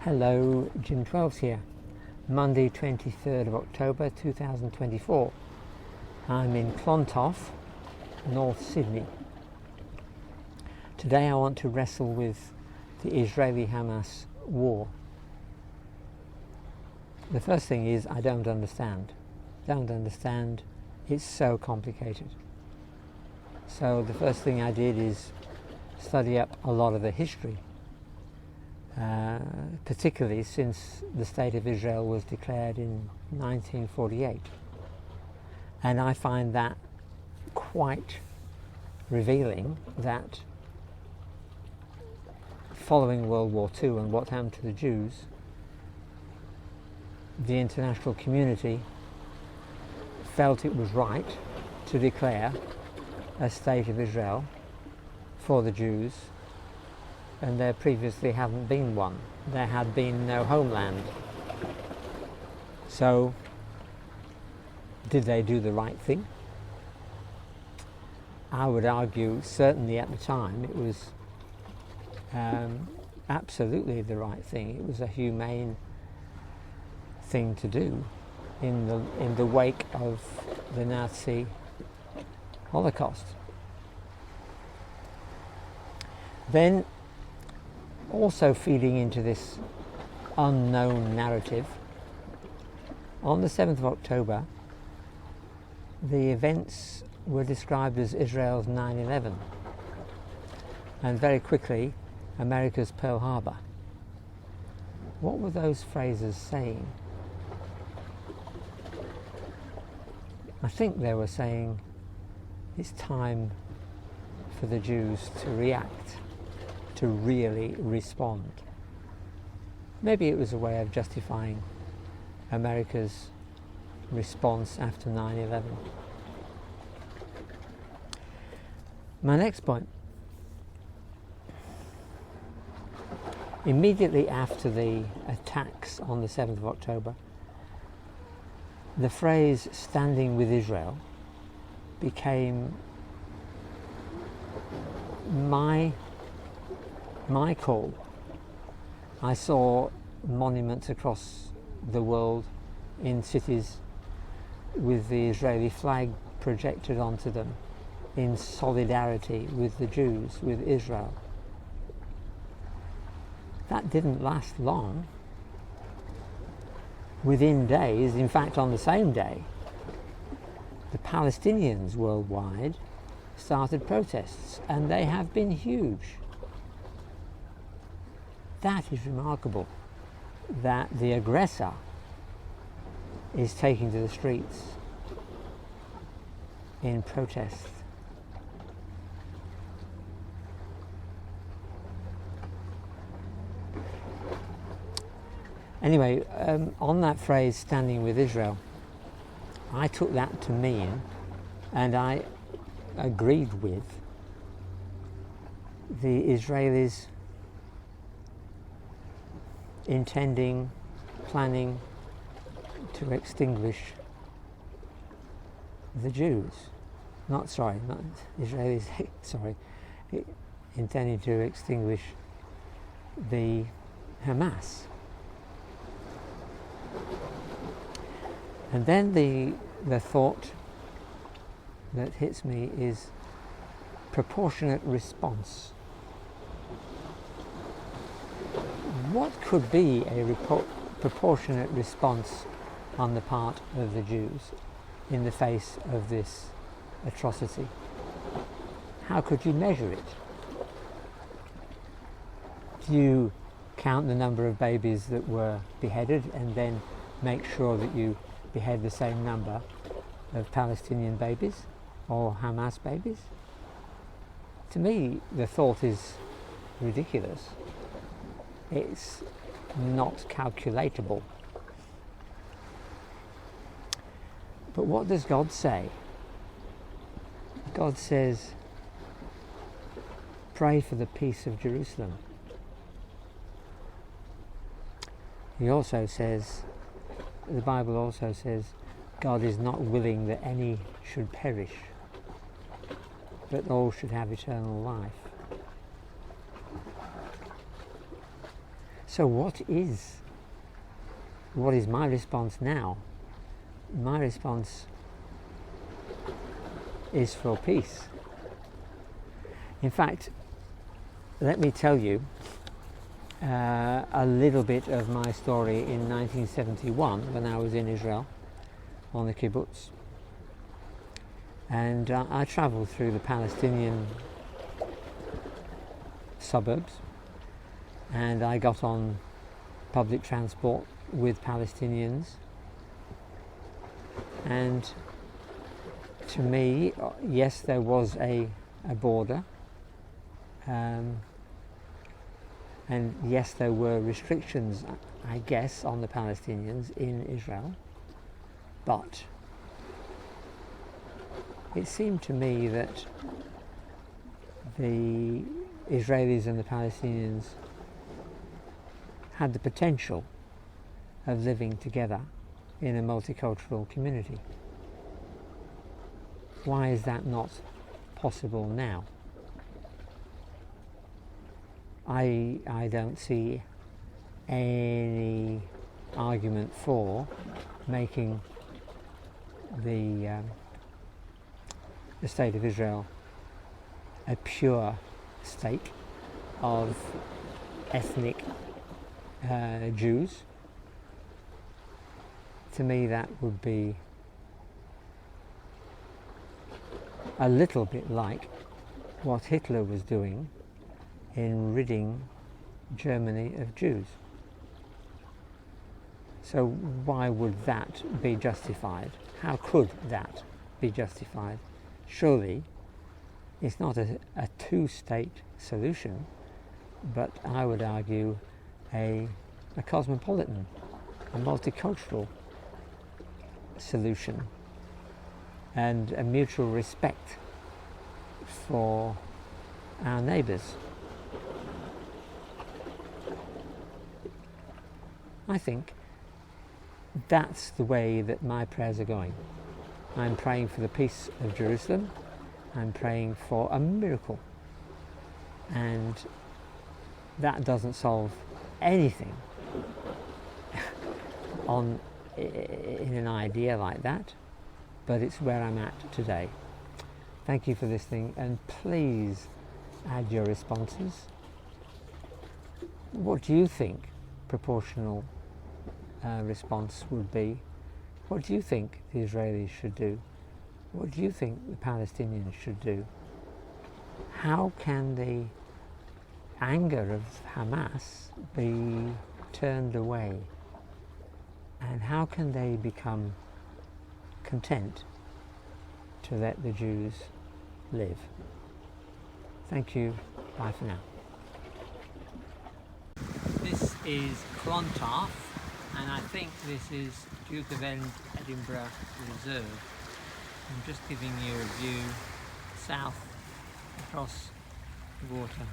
Hello, Jim 12's here. Monday 23rd of October 2024. I'm in Clontarf, North Sydney. Today I want to wrestle with the Israel Hamas War. The first thing is I don't understand. It's so complicated. So the first thing I did is study up a lot of the history. Particularly since the State of Israel was declared in 1948. And I find that quite revealing that following World War II and what happened to the Jews, the international community felt it was right to declare a State of Israel for the Jews, and there previously hadn't been one. There had been no homeland. So, did they do the right thing? I would argue, certainly at the time, it was absolutely the right thing. It was a humane thing to do in the wake of the Nazi Holocaust. Then, also feeding into this unknown narrative, on the 7th of October, the events were described as Israel's 9/11, and very quickly, America's Pearl Harbour. What were those phrases saying? I think they were saying it's time for the Jews to react, to really respond. Maybe it was a way of justifying America's response after 9/11. My next point. Immediately after the attacks on the 7th of October, the phrase "standing with Israel" became my call. I saw monuments across the world in cities with the Israeli flag projected onto them in solidarity with the Jews, with Israel. That didn't last long. Within days, in fact on the same day, the Palestinians worldwide started protests, and they have been huge. That is remarkable, that the aggressor is taking to the streets in protest. Anyway, on that phrase, "standing with Israel," I took that to mean, and I agreed with, the Israelis intending, planning to extinguish the Jews. Not Israelis, intending to extinguish the Hamas. And then the thought that hits me is proportionate response. What could be a proportionate response on the part of the Jews in the face of this atrocity? How could you measure it? Do you count the number of babies that were beheaded and then make sure that you behead the same number of Palestinian babies or Hamas babies? To me, the thought is ridiculous. It's not calculatable. But what does God say? God says, pray for the peace of Jerusalem. He also says, the Bible also says, God is not willing that any should perish, but all should have eternal life. So what is my response now? My response is for peace. In fact, let me tell you a little bit of my story in 1971 when I was in Israel on the kibbutz, and I travelled through the Palestinian suburbs, and I got on public transport with Palestinians, and to me, yes, there was a border, and yes, there were restrictions, I guess, on the Palestinians in Israel, but it seemed to me that the Israelis and the Palestinians had the potential of living together in a multicultural community. Why is that not possible now? I don't see any argument for making the state of Israel a pure state of ethnic Jews. To me, that would be a little bit like what Hitler was doing in ridding Germany of Jews. So why would that be justified? How could that be justified? Surely it's not a two-state solution, but I would argue a cosmopolitan, a multicultural solution, and a mutual respect for our neighbours. I think that's the way that my prayers are going. I'm praying for the peace of Jerusalem. I'm praying for a miracle. And that doesn't solve anything in an idea like that, but it's where I'm at today. Thank you for listening, and please add your responses. What do you think proportional response would be? What do you think the Israelis should do? What do you think the Palestinians should do? How can the anger of Hamas be turned away? And how can they become content to let the Jews live? Thank you. Bye for now. This is Clontarf, and I think this is Duke of Edinburgh Reserve. I'm just giving you a view south across the water.